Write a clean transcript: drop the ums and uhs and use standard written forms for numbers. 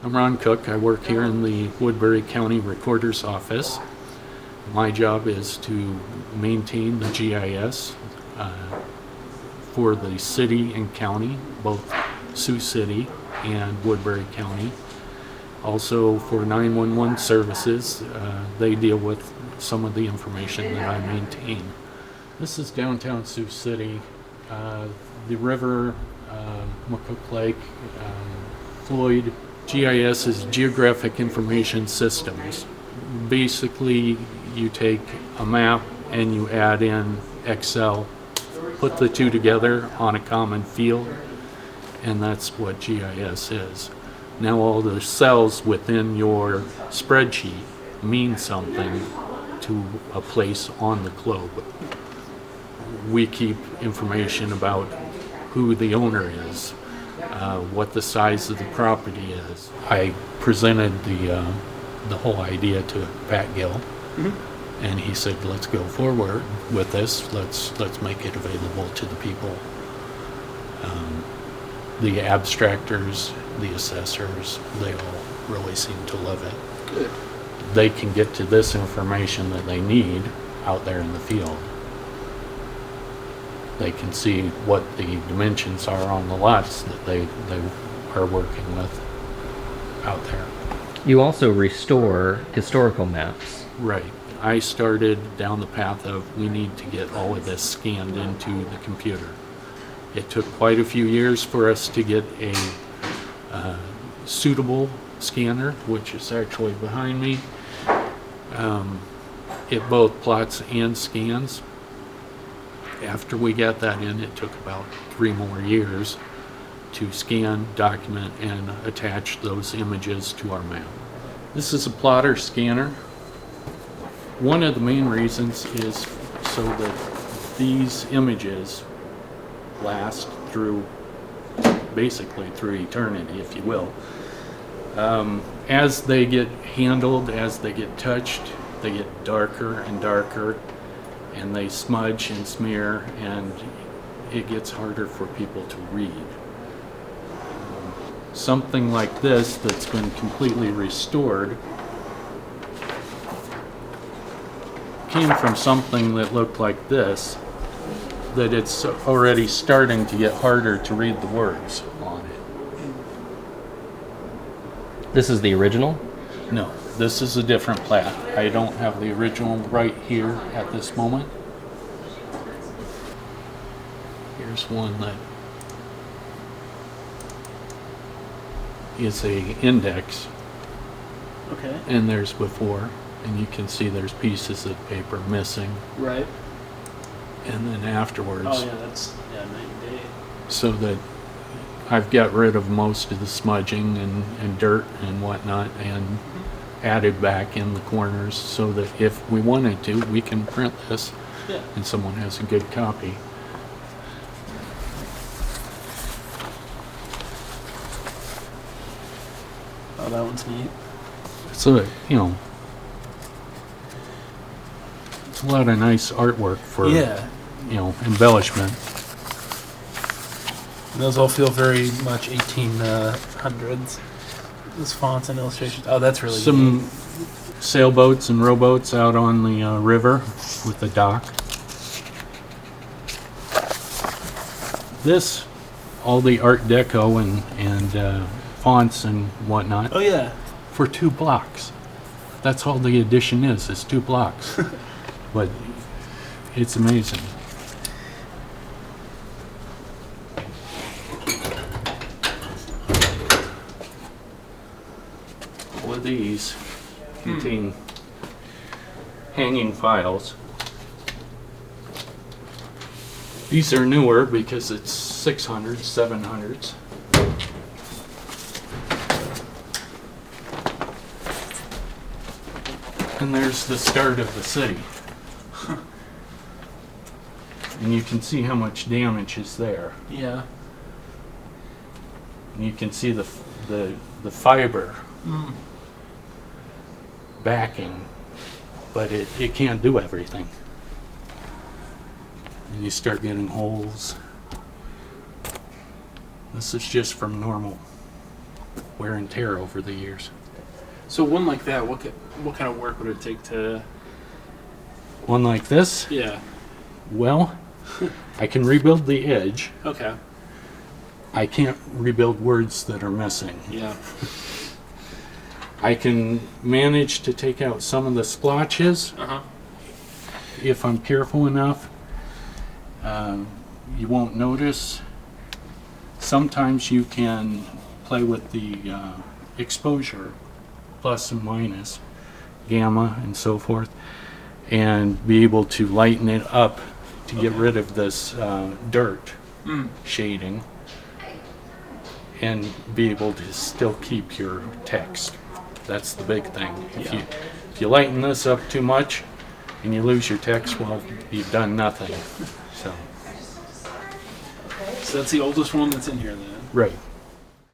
I'm Ron Cook. I work here in the Woodbury County Recorder's Office. My job is to maintain the GIS for the city and county, both Sioux City and Woodbury County. Also for 911 services, they deal with some of the information that I maintain. This is downtown Sioux City. The river, McCook Lake, Floyd. GIS is Geographic Information Systems. Basically, you take a map and you add in Excel, put the two together on a common field, and that's what GIS is. Now all the cells within your spreadsheet mean something to a place on the globe. We keep information about who the owner is, what the size of the property is. I presented the whole idea to Pat Gill, and he said, "Let's go forward with this. Let's make it available to the people." The abstractors, the assessors, they all really seem to love it. Good. They can get to this information that they need out there in the field. They can see what the dimensions are on the lots that they are working with out there. You also restore historical maps. Right. I started down the path of we need to get all of this scanned into the computer. It took quite a few years for us to get a suitable scanner, which is actually behind me. It both plots and scans. After we got that in, it took about 3 more years to scan, document, and attach those images to our map. This is a plotter scanner. One of the main reasons is so that these images last through, basically through eternity, if you will. As they get handled, as they get touched, they get darker and darker, and they smudge and smear, and it gets harder for people to read. Something like this that's been completely restored came from something that looked like this, that it's already starting to get harder to read the words on it. This is the original? No, this is a different plat. I don't have the original right here at this moment. Here's one that is a index, Okay. and there's before, and you can see there's pieces of paper missing, Right. and then afterwards, Oh yeah, that's night and day. so that I've got rid of most of the smudging and dirt and whatnot, and added back in the corners so that if we wanted to, we can print this Yeah. and someone has a good copy. Oh, that one's neat. So, it's a lot of nice artwork for, Yeah. embellishment. And those all feel very much 1800s. Those fonts and illustrations. Oh, that's really neat. Some sailboats and rowboats out on the river with the dock. This, all the Art Deco and fonts and whatnot, Oh yeah. for 2 blocks. That's all the addition is 2 blocks. But it's amazing. All of these contain hanging files. These are newer because it's 600s, 700s. And there's the start of the city. And you can see how much damage is there. Yeah. And you can see the fiber backing, but it can't do everything. And you start getting holes. This is just from normal wear and tear over the years. So one like that, what kind of work would it take to? One like this, Yeah. well, I can rebuild the edge. Okay. I can't rebuild words that are missing. Yeah. I can manage to take out some of the splotches Uh-huh. if I'm careful enough. You won't notice. Sometimes you can play with the exposure, plus and minus, gamma and so forth, and be able to lighten it up to get rid of this dirt shading and be able to still keep your text. That's the big thing. If you lighten this up too much and you lose your text, well, you've done nothing. So So that's the oldest one that's in here then. right.